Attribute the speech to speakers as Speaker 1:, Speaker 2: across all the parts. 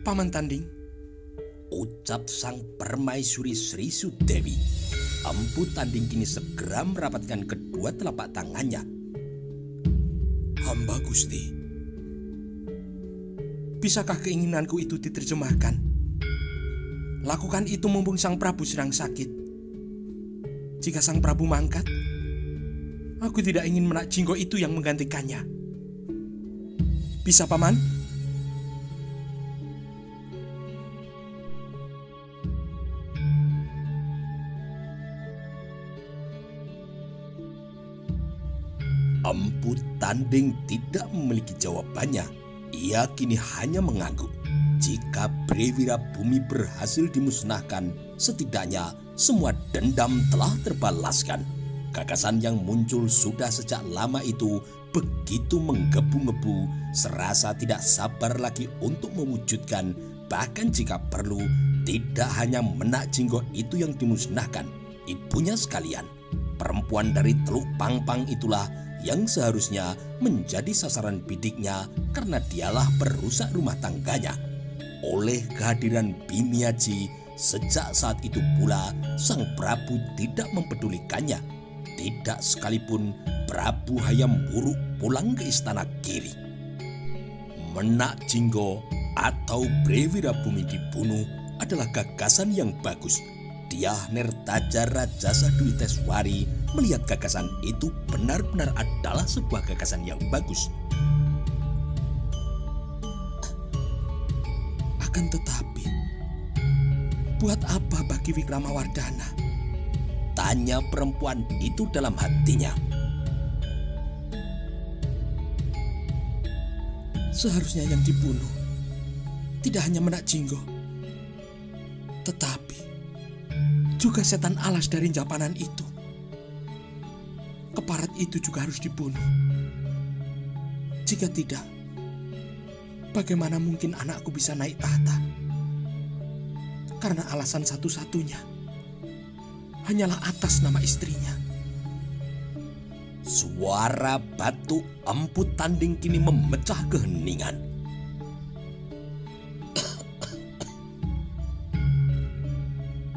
Speaker 1: Paman Tanding,
Speaker 2: ucap sang permaisuri Sri Sudewi. Empu Tanding kini segera merapatkan kedua telapak tangannya.
Speaker 1: hamba Gusti. Bisakah keinginanku itu diterjemahkan? Lakukan itu mumpung Sang Prabu sedang sakit. Jika Sang Prabu mangkat, aku tidak ingin Menak Jinggo itu yang menggantikannya. Bisa, Paman?
Speaker 2: Empu Tanding tidak memiliki jawabannya. Ia kini hanya mengangguk. Jika Brewira Bumi berhasil dimusnahkan, setidaknya semua dendam telah terbalaskan. Gagasan yang muncul sudah sejak lama itu begitu menggebu-gebu, serasa tidak sabar lagi untuk mewujudkan. Bahkan jika perlu, tidak hanya Menak Jinggo itu yang dimusnahkan, ibunya sekalian. Perempuan dari Teluk Pangpang itulah yang seharusnya menjadi sasaran bidiknya karena dialah perusak rumah tangganya. Oleh kehadiran Bimiaji, sejak saat itu pula Sang Prabu tidak mempedulikannya. Tidak sekalipun Prabu Hayam Wuruk pulang ke istana Giri. Menak Jinggo atau Brewira Bumi dibunuh adalah gagasan yang bagus. Dyah Nertaja Rajasa Dwi Teswari melihat gagasan itu benar-benar adalah sebuah gagasan yang bagus.
Speaker 1: Akan tetapi, buat apa bagi Wikramawardhana?
Speaker 2: Tanya perempuan itu dalam hatinya.
Speaker 1: Seharusnya yang dibunuh tidak hanya Menak Jinggo, tetapi juga setan alas dari Japanan itu. Keparat itu juga harus dibunuh. Jika tidak, bagaimana mungkin anakku bisa naik tahta? Karena alasan satu-satunya hanyalah atas nama istrinya.
Speaker 2: Suara batu Empu Tanding kini memecah keheningan.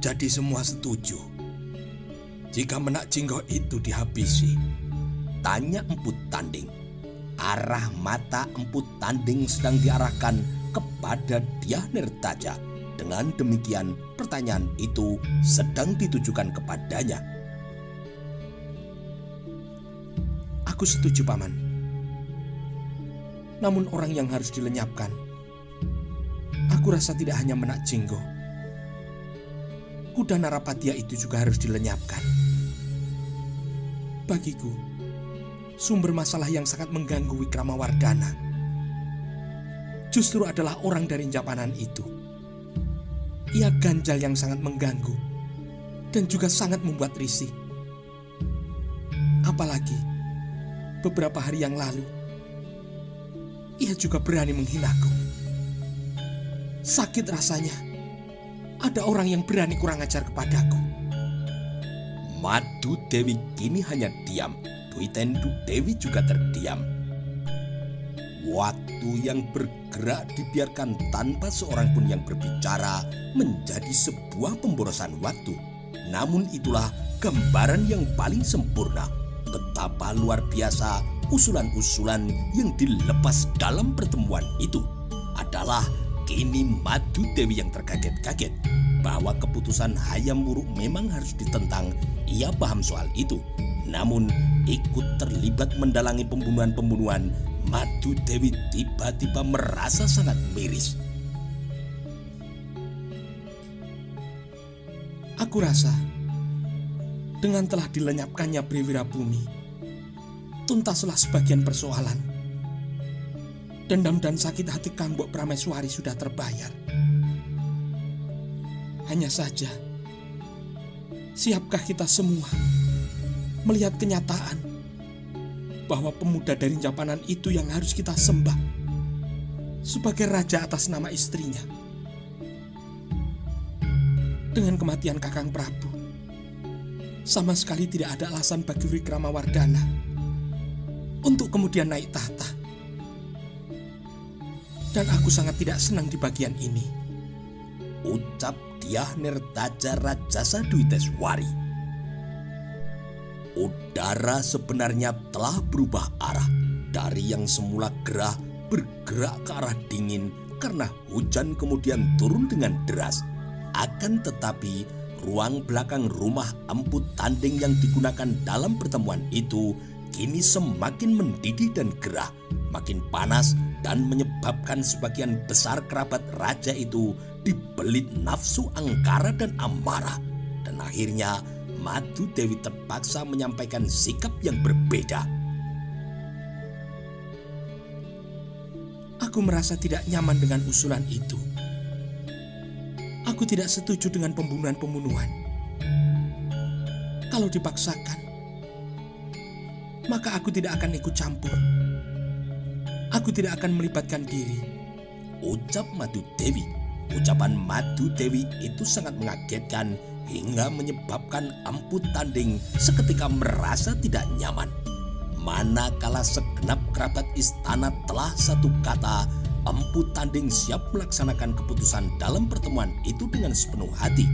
Speaker 1: Jadi semua setuju jika Menak Jinggo itu dihabisi?
Speaker 2: Tanya Empu Tanding. Arah mata Empu Tanding sedang diarahkan kepada Dyah Nertaja. Dengan demikian, pertanyaan itu sedang ditujukan kepadanya.
Speaker 1: Aku setuju, Paman. Namun orang yang harus dilenyapkan, aku rasa tidak hanya Menak Jinggo. Kuda Narapatia itu juga harus dilenyapkan. Bagiku, sumber masalah yang sangat mengganggu Wikramawardhana justru adalah orang dari Japanan itu. Ia ganjal yang sangat mengganggu dan juga sangat membuat risih. Apalagi beberapa hari yang lalu, ia juga berani menghinaku. Sakit rasanya ada orang yang berani kurang ajar kepadaku.
Speaker 2: Madu Dewi kini hanya diam. Dwi Tendu Dewi juga terdiam. Waktu yang bergerak dibiarkan tanpa seorang pun yang berbicara menjadi sebuah pemborosan waktu. Namun itulah gambaran yang paling sempurna. Betapa luar biasa usulan-usulan yang dilepas dalam pertemuan itu. Adalah kini Madu Dewi yang terkaget-kaget bahwa keputusan Hayam Wuruk memang harus ditentang. Ia paham soal itu. Namun ikut terlibat mendalangi pembunuhan-pembunuhan, Madu Dewi tiba-tiba merasa sangat miris.
Speaker 1: Aku rasa dengan telah dilenyapkannya Brewira Bumi, tuntaslah sebagian persoalan. Dendam dan sakit hati Kangbok Prameswari sudah terbayar. Hanya saja, siapkah kita semua melihat kenyataan bahwa pemuda dari Japanan itu yang harus kita sembah sebagai raja atas nama istrinya? Dengan kematian Kakang Prabu, sama sekali tidak ada alasan bagi Wikramawardhana untuk kemudian naik tahta. Dan aku sangat tidak senang di bagian ini,
Speaker 2: ucap Dyah Nirtaja Rajasa Dwiteswari. Udara sebenarnya telah berubah arah dari yang semula gerah bergerak ke arah dingin karena hujan kemudian turun dengan deras. Akan tetapi ruang belakang rumah Empu Tanding yang digunakan dalam pertemuan itu kini semakin mendidih dan gerah, makin panas dan menyebabkan sebagian besar kerabat raja itu dibelit nafsu angkara dan amarah. Dan akhirnya Madu Dewi terpaksa menyampaikan sikap yang berbeda.
Speaker 1: Aku merasa tidak nyaman dengan usulan itu. Aku tidak setuju dengan pembunuhan-pembunuhan. Kalau dipaksakan, maka aku tidak akan ikut campur. Aku tidak akan melibatkan diri,
Speaker 2: ucap Madu Dewi. Ucapan Madu Dewi itu sangat mengagetkan hingga menyebabkan Empu Tanding seketika merasa tidak nyaman. Manakala segenap kerabat istana telah satu kata, Empu Tanding siap melaksanakan keputusan dalam pertemuan itu dengan sepenuh hati.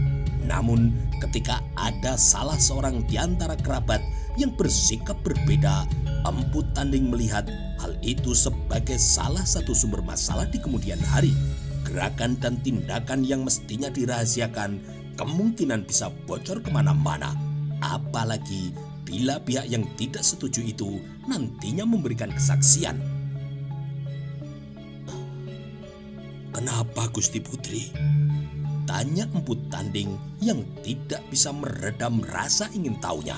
Speaker 2: Namun ketika ada salah seorang di antara kerabat yang bersikap berbeda, Empu Tanding melihat hal itu sebagai salah satu sumber masalah di kemudian hari. Gerakan dan tindakan yang mestinya dirahasiakan kemungkinan bisa bocor kemana-mana. Apalagi bila pihak yang tidak setuju itu nantinya memberikan kesaksian.
Speaker 1: "Kenapa Gusti Putri?"
Speaker 2: tanya Empu Tanding yang tidak bisa meredam rasa ingin tahunya.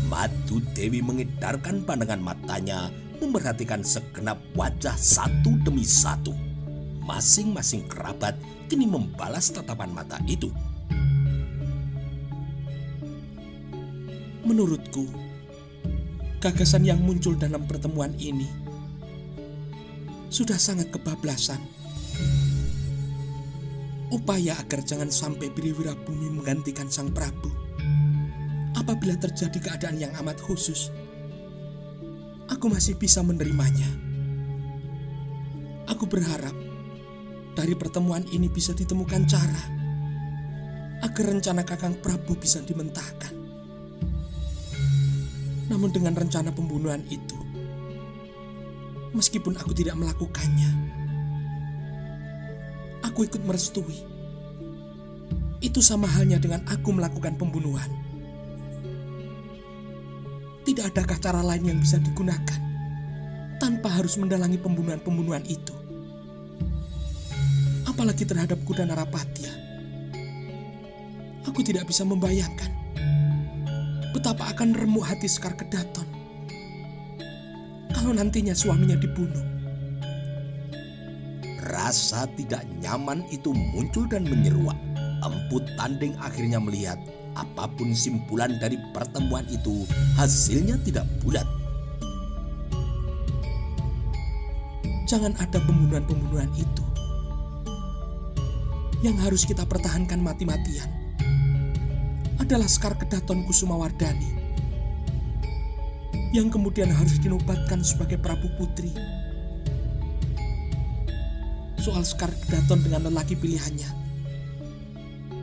Speaker 2: Madu Dewi mengedarkan pandangan matanya memperhatikan segenap wajah satu demi satu. Masing-masing kerabat kini membalas tatapan mata itu.
Speaker 1: Menurutku, gagasan yang muncul dalam pertemuan ini sudah sangat kebablasan. Upaya agar jangan sampai Briwira Bumi menggantikan Sang Prabu apabila terjadi keadaan yang amat khusus, aku masih bisa menerimanya. Aku berharap dari pertemuan ini bisa ditemukan cara agar rencana Kakang Prabu bisa dimentahkan. Namun dengan rencana pembunuhan itu, meskipun aku tidak melakukannya, aku ikut merestui. Itu sama halnya dengan aku melakukan pembunuhan. Tidak adakah cara lain yang bisa digunakan tanpa harus mendalangi pembunuhan-pembunuhan itu? Apalagi terhadap Kuda Narapatya. Aku tidak bisa membayangkan betapa akan remuk hati Sekar Kedaton kalau nantinya suaminya dibunuh.
Speaker 2: Rasa tidak nyaman itu muncul dan menyeruak. Empu Tanding akhirnya melihat apapun simpulan dari pertemuan itu, hasilnya tidak bulat.
Speaker 1: Jangan ada pembunuhan-pembunuhan itu. Yang harus kita pertahankan mati-matian adalah Sekar Kedaton Kusumawardhani, yang kemudian harus dinobatkan sebagai Prabu Putri. Soal Sekar Kedaton dengan lelaki pilihannya,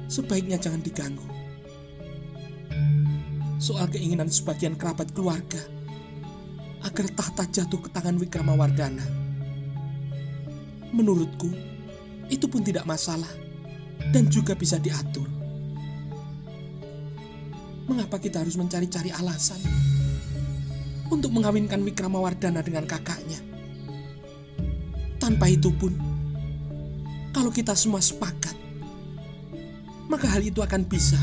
Speaker 1: sebaiknya jangan diganggu. Soal keinginan sebagian kerabat keluarga agar tahta jatuh ke tangan Wikramawardhana, menurutku itu pun tidak masalah dan juga bisa diatur. Mengapa kita harus mencari-cari alasan untuk mengawinkan Wikramawardhana dengan kakaknya? Tanpa itu pun, kalau kita semua sepakat, maka hal itu akan bisa.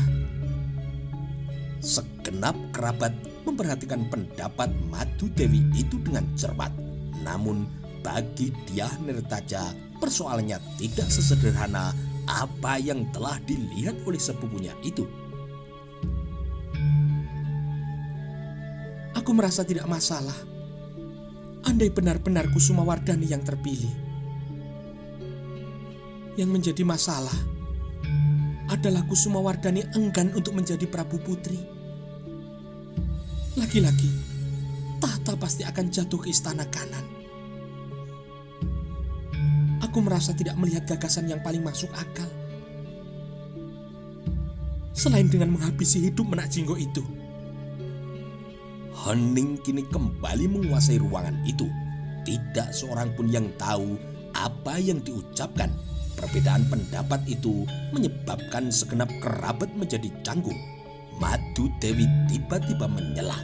Speaker 2: Segenap kerabat memperhatikan pendapat Madu Dewi itu dengan cermat. Namun bagi Dyah Nirtaja, persoalannya tidak sesederhana apa yang telah dilihat oleh sepupunya itu.
Speaker 1: Aku merasa tidak masalah andai benar-benar Kusumawardhani yang terpilih. Yang menjadi masalah adalah Kusumawardhani enggan untuk menjadi Prabu Putri. Lagi-lagi, tahta pasti akan jatuh ke istana kanan. Aku Aku merasa tidak melihat gagasan yang paling masuk akal, selain dengan menghabisi hidup Menak Jinggo itu.
Speaker 2: Hening kini kembali menguasai ruangan itu. Tidak seorang pun yang tahu apa yang diucapkan. Perbedaan pendapat itu menyebabkan segenap kerabat menjadi canggung. Madu Dewi tiba-tiba menyela.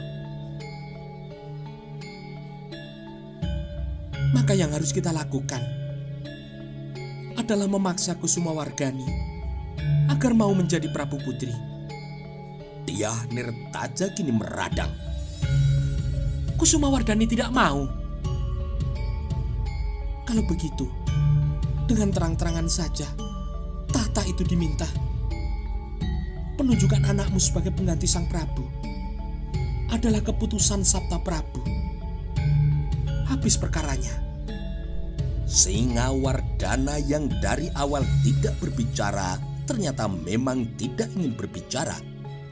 Speaker 1: Maka yang harus kita lakukan adalah memaksa Kusumawardhani agar mau menjadi Prabu Putri.
Speaker 2: Dyah Nirtaja kini meradang.
Speaker 1: Kusumawardhani tidak mau. Kalau begitu, dengan terang-terangan saja tahta itu diminta. Penunjukan anakmu sebagai pengganti sang Prabu adalah keputusan Sabta Prabu. Habis perkaranya.
Speaker 2: Singawardhana yang dari awal tidak berbicara ternyata memang tidak ingin berbicara.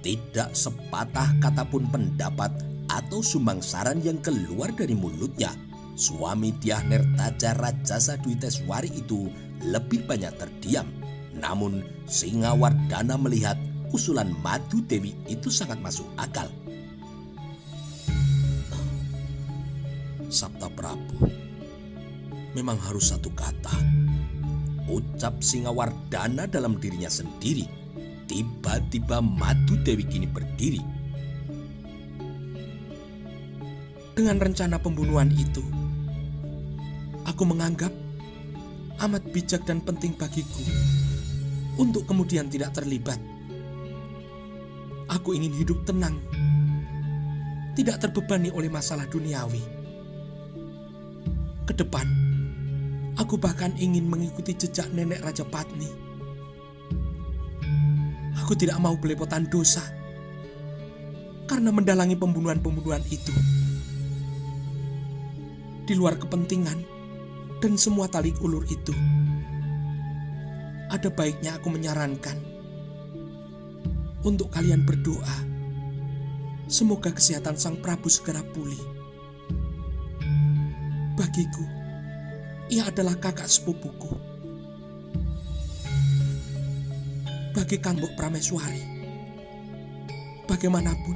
Speaker 2: Tidak sepatah kata pun pendapat atau sumbang saran yang keluar dari mulutnya. Suami Dyah Nirtaja Rajasa Dwiteswari itu lebih banyak terdiam. Namun Singawardhana melihat usulan Madu Dewi itu sangat masuk akal.
Speaker 1: Sabta Prabu memang harus satu kata,
Speaker 2: ucap Singawardhana dalam dirinya sendiri. Tiba-tiba Madu Dewi kini berdiri.
Speaker 1: Dengan rencana pembunuhan itu, aku menganggap amat bijak dan penting bagiku untuk kemudian tidak terlibat. Aku ingin hidup tenang, tidak terbebani oleh masalah duniawi. Ke depan, aku bahkan ingin mengikuti jejak nenek Raja Patni. Aku tidak mau belepotan dosa karena mendalangi pembunuhan-pembunuhan itu. Di luar kepentingan dan semua talik ulur itu, ada baiknya aku menyarankan untuk kalian berdoa. Semoga kesehatan sang Prabu segera pulih. Bagiku, ia adalah kakak sepupuku. Bagi Kang Mbok Prameswari, bagaimanapun,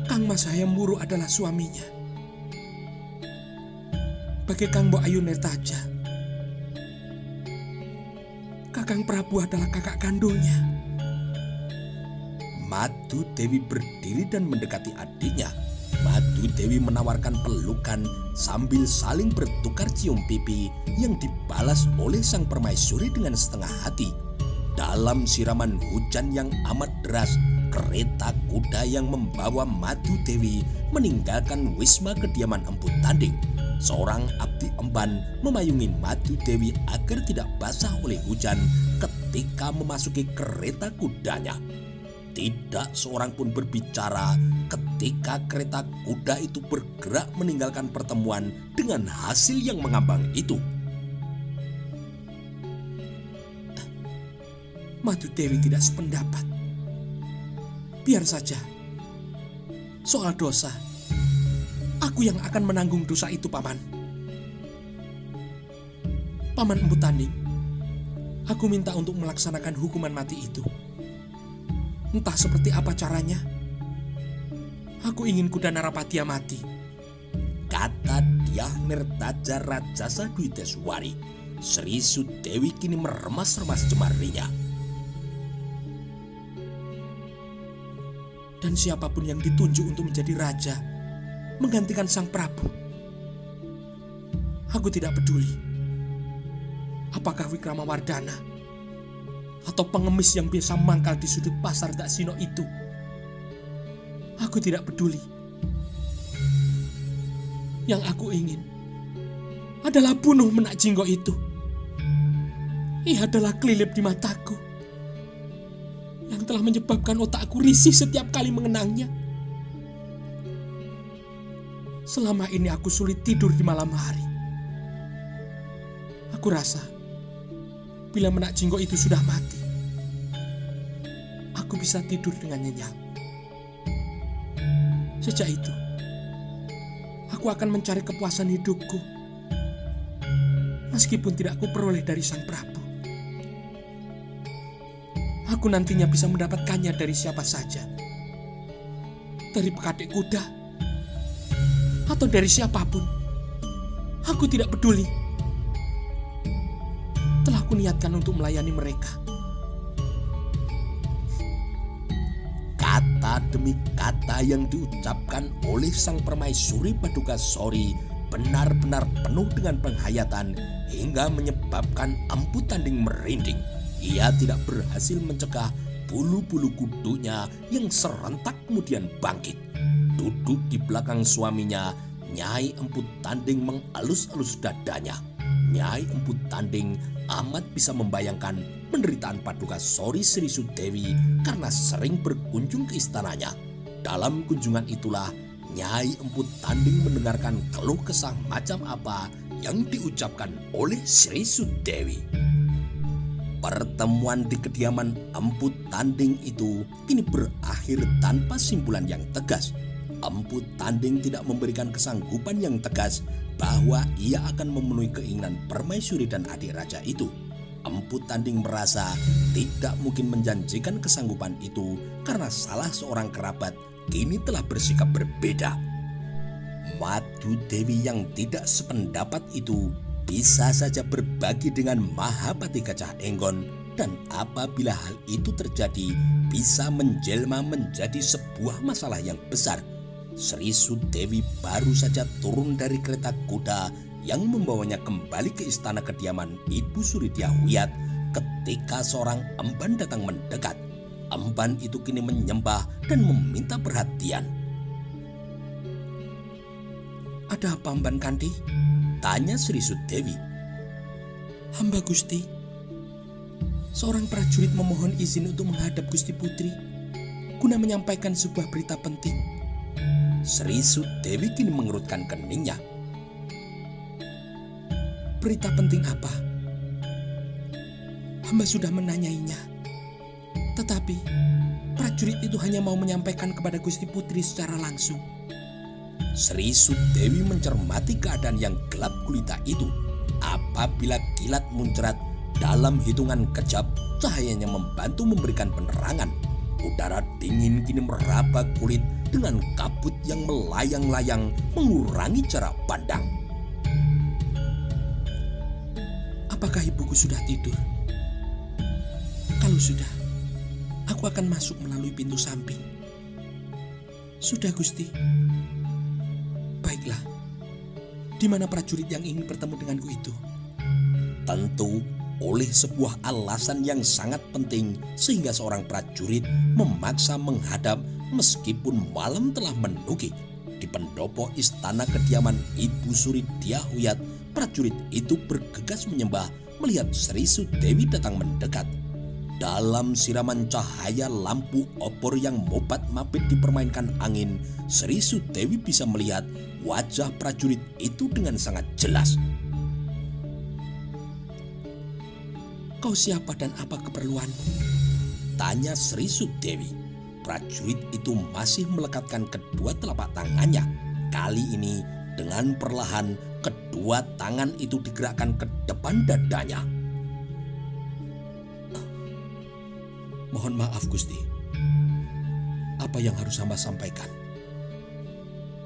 Speaker 1: Kang Mas Hayam Wuruk adalah suaminya. Bagi Kang Mbok Ayu Nirtaja, Kakang Prabu adalah kakak kandungnya.
Speaker 2: Madu Dewi berdiri dan mendekati adiknya. Madu Dewi menawarkan pelukan sambil saling bertukar cium pipi yang dibalas oleh sang permaisuri dengan setengah hati. Dalam siraman hujan yang amat deras, kereta kuda yang membawa Madu Dewi meninggalkan wisma kediaman Empu Tanding. Seorang abdi emban memayungi Madu Dewi agar tidak basah oleh hujan ketika memasuki kereta kudanya. Tidak seorang pun berbicara ketika kereta kuda itu bergerak meninggalkan pertemuan dengan hasil yang mengambang itu.
Speaker 1: Madu Dewi tidak sependapat. Biar saja. Soal dosa, aku yang akan menanggung dosa itu, Paman. Paman Empu Tanding, aku minta untuk melaksanakan hukuman mati itu. Entah seperti apa caranya. Aku ingin Kuda Narapatia mati,
Speaker 2: kata Dyah Nirtaja Rajasa Dwiteswari. Sri Sudewi kini meremas-remas jemarinya.
Speaker 1: Dan siapapun yang ditunjuk untuk menjadi raja, menggantikan sang Prabu, aku tidak peduli. Apakah Wikramawardhana atau pengemis yang biasa mangkal di sudut pasar Daksina itu, aku tidak peduli. Yang aku ingin adalah bunuh Menak Jinggo itu. Ia adalah kelilip di mataku yang telah menyebabkan otakku risih setiap kali mengenangnya. Selama ini aku sulit tidur di malam hari. Aku rasa bila Menak Jinggo itu sudah mati, aku bisa tidur dengan nyenyak. Sejak itu, aku akan mencari kepuasan hidupku meskipun tidak kuperoleh dari Sang Prabu. Aku nantinya bisa mendapatkannya dari siapa saja. Dari pekadek kuda, atau dari siapapun. Aku tidak peduli. Telah kuniatkan untuk melayani mereka.
Speaker 2: Kata demi kata yang diucapkan oleh sang permaisuri Padukasori benar-benar penuh dengan penghayatan hingga menyebabkan Empu Tanding merinding. Ia tidak berhasil mencegah bulu-bulu kudunya yang serentak kemudian bangkit. Duduk di belakang suaminya, Nyai Empu Tanding mengalus-alus dadanya. Nyai Empu Tanding amat bisa membayangkan penderitaan Padukasori Sri Sudewi karena sering berkunjung ke istananya. Dalam kunjungan itulah Nyai Empu Tanding mendengarkan keluh kesah macam apa yang diucapkan oleh Sri Sudewi. Pertemuan di kediaman Empu Tanding itu kini berakhir tanpa simpulan yang tegas. Empu Tanding tidak memberikan kesanggupan yang tegas bahwa ia akan memenuhi keinginan permaisuri dan adik raja itu. Empu Tanding merasa tidak mungkin menjanjikan kesanggupan itu karena salah seorang kerabat kini telah bersikap berbeda. Madu Dewi yang tidak sependapat itu bisa saja berbagi dengan Mahapati Gajah Enggon, dan apabila hal itu terjadi bisa menjelma menjadi sebuah masalah yang besar. Sri Sudewi baru saja turun dari kereta kuda yang membawanya kembali ke istana kediaman Ibu Suridyahuyat ketika seorang emban datang mendekat. Emban itu kini menyembah dan meminta perhatian.
Speaker 1: Ada apa, Emban Kandi?
Speaker 2: Tanya Sri Sudewi.
Speaker 1: Hamba Gusti, seorang prajurit memohon izin untuk menghadap Gusti Putri guna menyampaikan sebuah berita penting.
Speaker 2: Sri Sudewi kini mengerutkan keningnya.
Speaker 1: Berita penting apa? Hamba sudah menanyainya, tetapi prajurit itu hanya mau menyampaikan kepada Gusti Putri secara langsung.
Speaker 2: Sri Sudewi mencermati keadaan yang gelap gulita itu. Apabila kilat muncrat, dalam hitungan kejap cahayanya membantu memberikan penerangan. Udara dingin kini meraba kulit dengan kabut yang melayang-layang mengurangi jarak pandang.
Speaker 1: Apakah ibuku sudah tidur? Kalau sudah, aku akan masuk melalui pintu samping. Sudah, Gusti. Baiklah. Di mana prajurit yang ingin bertemu denganku itu?
Speaker 2: Tentu oleh sebuah alasan yang sangat penting sehingga seorang prajurit memaksa menghadap meskipun malam telah menukik. Di pendopo istana kediaman Ibu Suridyahuyat, prajurit itu bergegas menyembah melihat Sri Sudewi datang mendekat. Dalam siraman cahaya lampu obor yang mobat-mabit dipermainkan angin, Sri Sudewi bisa melihat wajah prajurit itu dengan sangat jelas.
Speaker 1: Kau siapa dan apa keperluanmu?
Speaker 2: Tanya Sri Sudewi. Prajurit itu masih melekatkan kedua telapak tangannya. Kali ini dengan perlahan kedua tangan itu digerakkan ke depan dadanya.
Speaker 1: Mohon maaf, Gusti. Apa yang harus hamba sampaikan?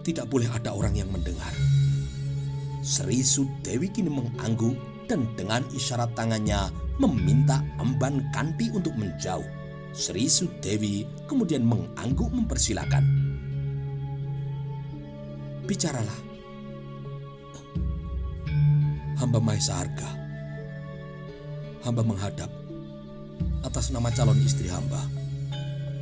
Speaker 1: Tidak boleh ada orang yang mendengar.
Speaker 2: Sri Sudewi kini mengangguk dan dengan isyarat tangannya meminta Emban Kandi untuk menjauh. Sri Sudewi kemudian mengangguk mempersilakan.
Speaker 1: Bicaralah. Hamba Mahesa Arga. Hamba menghadap atas nama calon istri hamba.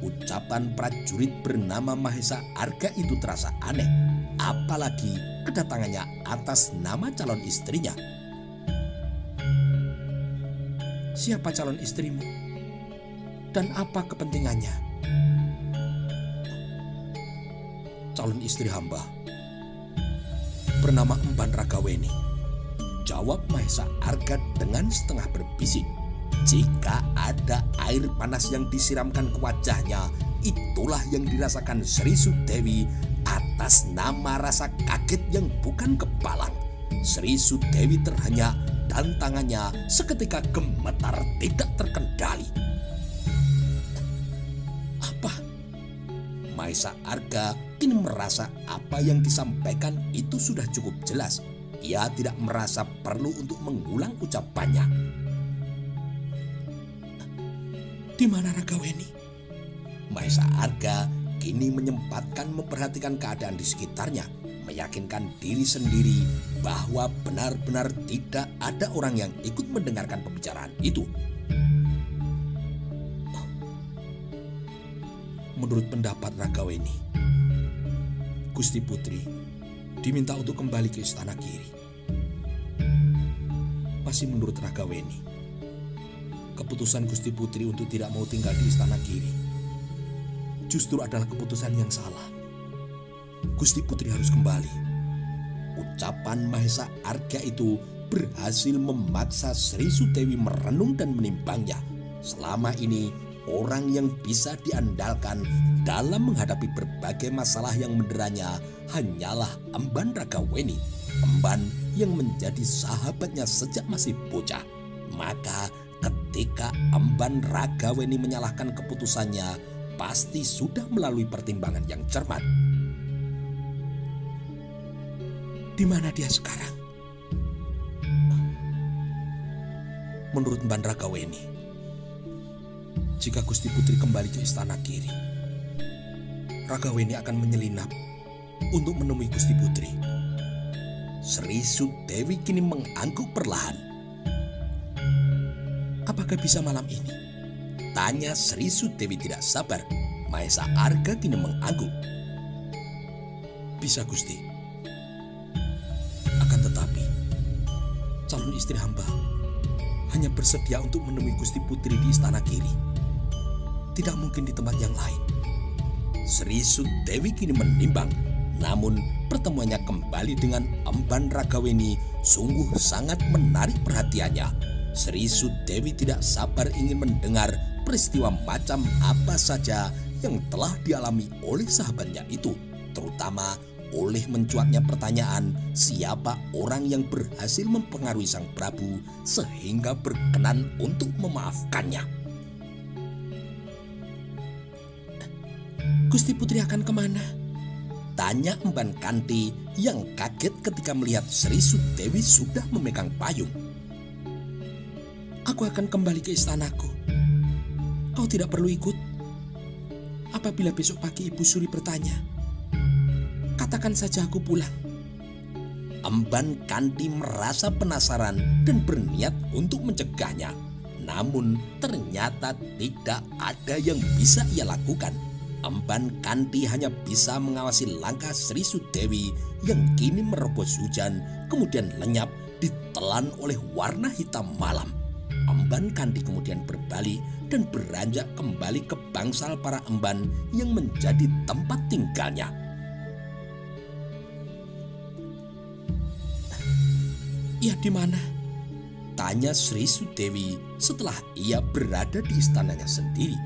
Speaker 2: Ucapan prajurit bernama Mahesa Arga itu terasa aneh, apalagi kedatangannya atas nama calon istrinya.
Speaker 1: Siapa calon istrimu? Dan apa kepentingannya?
Speaker 2: Calon istri hamba bernama Emban Ragaweni, jawab Mahesa Arga dengan setengah berbisik. Jika ada air panas yang disiramkan ke wajahnya, itulah yang dirasakan Sri Sudewi atas nama rasa kaget yang bukan kepalang. Sri Sudewi terhenyak dan tangannya seketika gemetar tidak terkendali. Apa? Maesa Arga kini merasa apa yang disampaikan itu sudah cukup jelas. Ia tidak merasa perlu untuk mengulang ucapannya.
Speaker 1: Di mana Ragaweni?
Speaker 2: Maesa Arga kini menyempatkan memperhatikan keadaan di sekitarnya, meyakinkan diri sendiri bahwa benar-benar tidak ada orang yang ikut mendengarkan pembicaraan itu.
Speaker 1: Menurut pendapat Ragaweni, Gusti Putri diminta untuk kembali ke Istana Giri. Masih menurut Ragaweni, keputusan Gusti Putri untuk tidak mau tinggal di Istana Giri justru adalah keputusan yang salah. Gusti Putri harus kembali.
Speaker 2: Ucapan Maesa Arga itu berhasil memaksa Sri Sudewi merenung dan menimbangnya. Selama ini orang yang bisa diandalkan dalam menghadapi berbagai masalah yang menderanya hanyalah Emban Ragaweni, emban yang menjadi sahabatnya sejak masih bocah. Maka ketika Emban Ragaweni menyalahkan keputusannya, pasti sudah melalui pertimbangan yang cermat.
Speaker 1: Di mana dia sekarang? Menurut Emban Ragaweni, jika Gusti Putri kembali ke Istana Giri, Ragaweni akan menyelinap untuk menemui Gusti Putri.
Speaker 2: Sri Sudewi kini mengangguk perlahan.
Speaker 1: Apakah bisa malam ini?
Speaker 2: Tanya Sri Sudewi tidak sabar. Maesa Arga kini mengangguk.
Speaker 1: Bisa, Gusti. Akan tetapi, calon istri hamba hanya bersedia untuk menemui Gusti Putri di Istana Giri. Tidak mungkin di tempat yang lain.
Speaker 2: Sri Sudewi kini menimbang. Namun pertemuannya kembali dengan Emban Ragaweni sungguh sangat menarik perhatiannya. Sri Sudewi tidak sabar ingin mendengar peristiwa macam apa saja yang telah dialami oleh sahabatnya itu, terutama oleh mencuatnya pertanyaan siapa orang yang berhasil mempengaruhi sang Prabu sehingga berkenan untuk memaafkannya.
Speaker 1: Gusti Putri akan kemana?
Speaker 2: Tanya Emban Kanti yang kaget ketika melihat Sri Sudewi sudah memegang payung.
Speaker 1: Aku akan kembali ke istanaku. Kau tidak perlu ikut. Apabila besok pagi Ibu Suri bertanya, katakan saja aku pulang.
Speaker 2: Emban Kanti merasa penasaran dan berniat untuk mencegahnya. Namun ternyata tidak ada yang bisa ia lakukan. Emban Kanti hanya bisa mengawasi langkah Sri Sudewi yang kini merobos hujan, kemudian lenyap ditelan oleh warna hitam malam. Emban Kanti kemudian berbalik dan beranjak kembali ke bangsal para emban yang menjadi tempat tinggalnya.
Speaker 1: Ia di mana?
Speaker 2: Tanya Sri Sudewi setelah ia berada di istananya sendiri.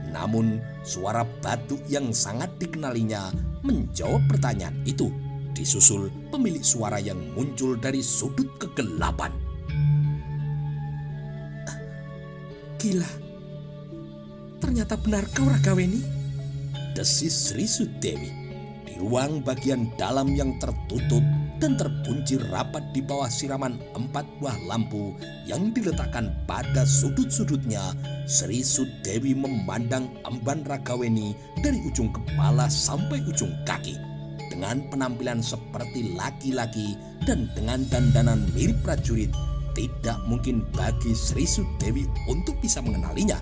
Speaker 2: Namun suara batuk yang sangat dikenalinya menjawab pertanyaan itu, disusul pemilik suara yang muncul dari sudut kegelapan.
Speaker 1: Gila, ternyata benar kau Ragaweni,
Speaker 2: desis Sri Sudewi. Di ruang bagian dalam yang tertutup dan terkunci rapat di bawah siraman 4 buah lampu yang diletakkan pada sudut-sudutnya, Sri Sudewi memandang Emban Ragaweni dari ujung kepala sampai ujung kaki. Dengan penampilan seperti laki-laki dan dengan dandanan mirip prajurit, tidak mungkin bagi Sri Sudewi untuk bisa mengenalinya.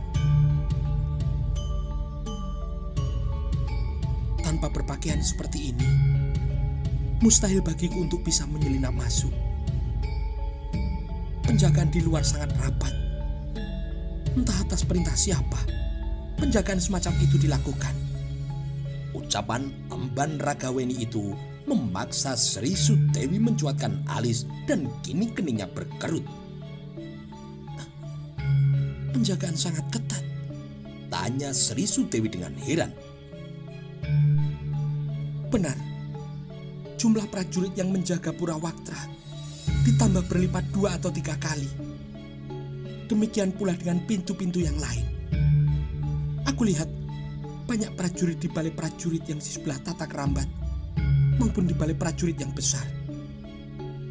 Speaker 1: Tanpa berpakaian seperti ini, mustahil bagiku untuk bisa menyelinap masuk. Penjagaan di luar sangat rapat. Entah atas perintah siapa, penjagaan semacam itu dilakukan.
Speaker 2: Ucapan Emban Ragaweni itu memaksa Sri Sudewi mencuatkan alis dan kini keningnya berkerut.
Speaker 1: Penjagaan sangat ketat.
Speaker 2: Tanya Sri Sudewi dengan heran.
Speaker 1: Benar, jumlah prajurit yang menjaga Pura Waktra ditambah berlipat 2 atau 3 kali. Demikian pula dengan pintu-pintu yang lain. Aku lihat banyak prajurit di balik prajurit yang di sebelah tata kerambat maupun di balik prajurit yang besar.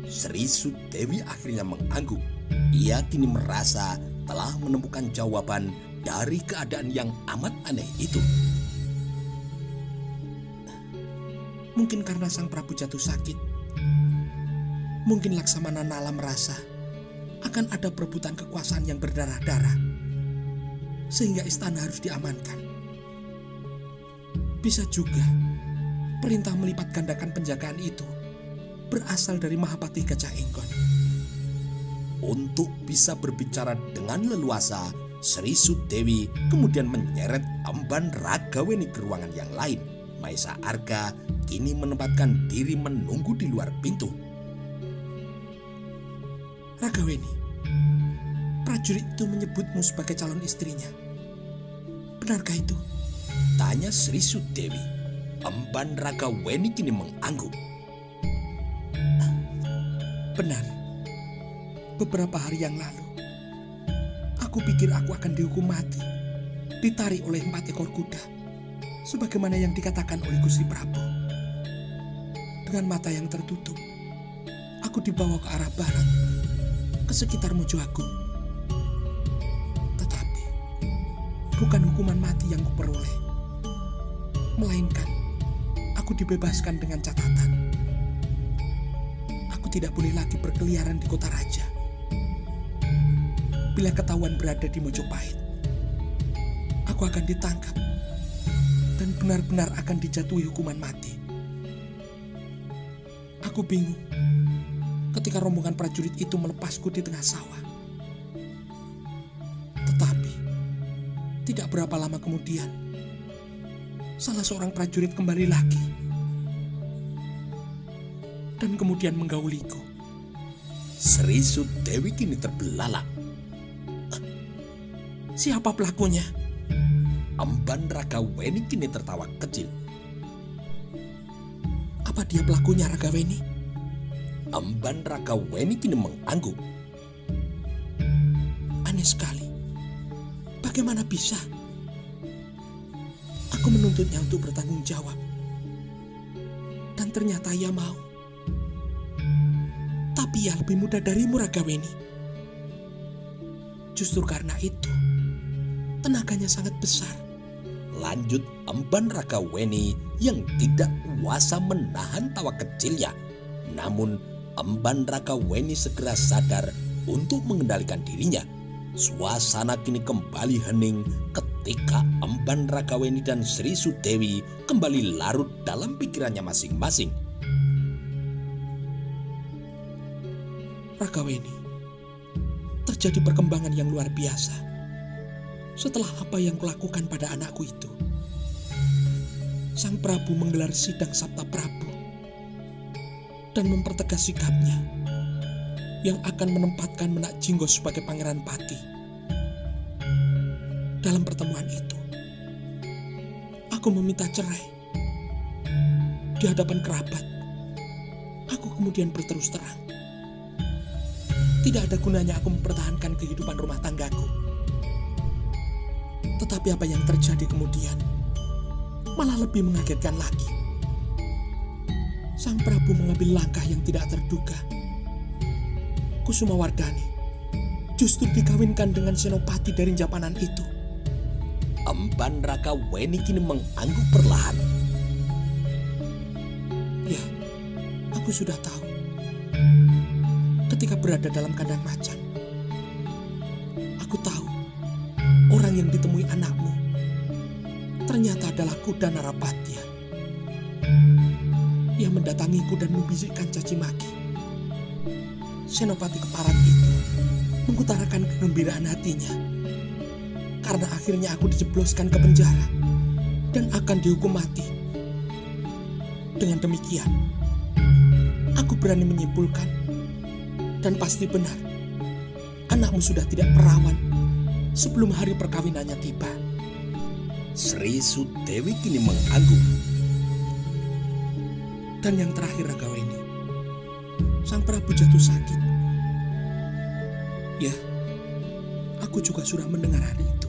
Speaker 2: Sri Sudewi akhirnya mengangguk. Ia kini merasa telah menemukan jawaban dari keadaan yang amat aneh itu.
Speaker 1: Mungkin karena sang Prabu jatuh sakit. Mungkin Laksamana Nala merasa akan ada perebutan kekuasaan yang berdarah-darah, sehingga istana harus diamankan. Bisa juga perintah melipat gandakan penjagaan itu berasal dari Mahapati Gajah Enggon.
Speaker 2: Untuk bisa berbicara dengan leluasa, Sri Sudewi kemudian menyeret Emban Ragaweni ke ruangan yang lain. Maesa Arga kini menempatkan diri menunggu di luar pintu.
Speaker 1: Ragaweni, prajurit itu menyebutmu sebagai calon istrinya. Benarkah itu?
Speaker 2: Tanya Sri Sudewi. Emban Ragaweni kini mengangguk.
Speaker 1: Benar. Beberapa hari yang lalu, aku pikir aku akan dihukum mati, ditarik oleh 4 ekor kuda, sebagaimana yang dikatakan oleh Gusti Prabu. Dengan mata yang tertutup, aku dibawa ke arah barat, ke sekitar Mojo Agung. Tetapi, bukan hukuman mati yang kuperoleh, melainkan aku dibebaskan dengan catatan. Aku tidak boleh lagi berkeliaran di kota raja. Bila ketahuan berada di Mojopahit, aku akan ditangkap dan benar-benar akan dijatuhi hukuman mati. Aku bingung ketika rombongan prajurit itu melepasku di tengah sawah. Tetapi, tidak berapa lama kemudian, salah seorang prajurit kembali lagi dan kemudian menggauliku.
Speaker 2: Sri Sudewi kini terbelalak.
Speaker 1: Siapa pelakunya?
Speaker 2: Emban Ragaweni kini tertawa kecil.
Speaker 1: Apa dia pelakunya, Ragaweni?
Speaker 2: Emban Ragaweni kini mengangguk.
Speaker 1: Aneh sekali. Bagaimana bisa? Aku menuntutnya untuk bertanggung jawab. Dan ternyata ia mau. Tapi ia lebih muda darimu, Ragaweni. Justru karena itu, tenaganya sangat besar.
Speaker 2: Lanjut Emban Ragaweni yang tidak kuasa menahan tawa kecilnya. Namun Emban Ragaweni segera sadar untuk mengendalikan dirinya. Suasana kini kembali hening ketika Emban Ragaweni dan Sri Sudewi kembali larut dalam pikirannya masing-masing.
Speaker 1: Ragaweni, terjadi perkembangan yang luar biasa setelah apa yang kulakukan pada anakku itu. Sang Prabu menggelar sidang Sabta Prabu dan mempertegas sikapnya yang akan menempatkan Menak Jinggo sebagai Pangeran Pati. Dalam pertemuan itu, aku meminta cerai. Di hadapan kerabat, aku kemudian berterus terang. Tidak ada gunanya aku mempertahankan kehidupan rumah tanggaku. Tetapi apa yang terjadi kemudian malah lebih mengagetkan lagi. Sang Prabu mengambil langkah yang tidak terduga. Kusumawardhani justru dikawinkan dengan senopati dari Japanan itu.
Speaker 2: Emban Ragaweni kini mengangguk perlahan.
Speaker 1: Ya, aku sudah tahu. Ketika berada dalam kandang macan, aku tahu orang yang ditemui anakmu ternyata adalah Kuda Narapatya yang mendatangiku dan membisikkan caci maki. Senopati Keparat itu mengutarakan kegembiraan hatinya karena akhirnya aku dijebloskan ke penjara dan akan dihukum mati. Dengan demikian, aku berani menyimpulkan dan pasti benar, anakmu sudah tidak perawan sebelum hari perkawinannya tiba.
Speaker 2: Sri Sudewi kini mengangguk.
Speaker 1: Dan yang terakhir, Ragaweni, sang Prabu jatuh sakit Ya, aku juga sudah mendengar hal itu.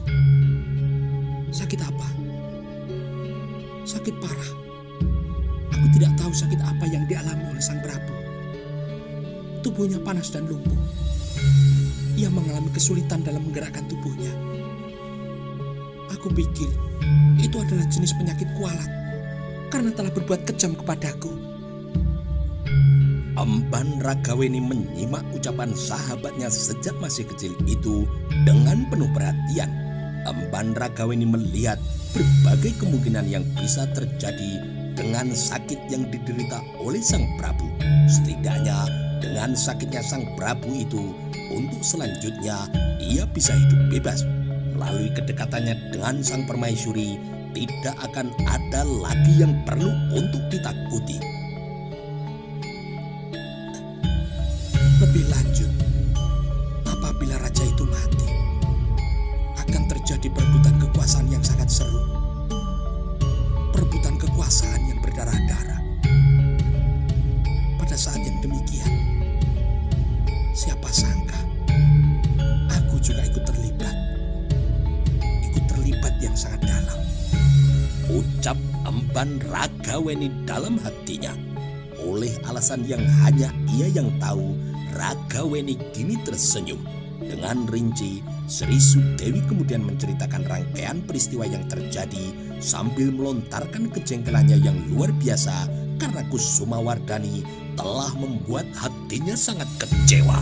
Speaker 1: Sakit apa? Sakit parah. Aku tidak tahu sakit apa yang dialami oleh sang Prabu. Tubuhnya panas dan lumpuh. Ia mengalami kesulitan dalam menggerakkan tubuhnya. Aku pikir itu adalah jenis penyakit kualat karena telah berbuat kejam kepadaku.
Speaker 2: Emban Ragaweni menyimak ucapan sahabatnya sejak masih kecil itu dengan penuh perhatian. Emban Ragaweni melihat berbagai kemungkinan yang bisa terjadi dengan sakit yang diderita oleh sang Prabu. Setidaknya dengan sakitnya sang Prabu itu, untuk selanjutnya ia bisa hidup bebas. Melalui kedekatannya dengan sang permaisuri, tidak akan ada lagi yang perlu untuk ditakuti.
Speaker 1: Lebih lanjut, apabila raja itu mati, akan terjadi perebutan kekuasaan yang sangat seru. Perebutan kekuasaan yang berdarah-darah. Pada saat yang demikian, siapa sangka aku juga ikut terlibat. Ikut terlibat yang sangat dalam.
Speaker 2: Ucap Emban Ragaweni dalam hatinya. Oleh alasan yang hanya ia yang tahu, Ragaweni kini tersenyum. Dengan rinci, Sri Sudewi kemudian menceritakan rangkaian peristiwa yang terjadi sambil melontarkan kejengkelannya yang luar biasa karena Kusuma Wardani telah membuat hatinya sangat kecewa.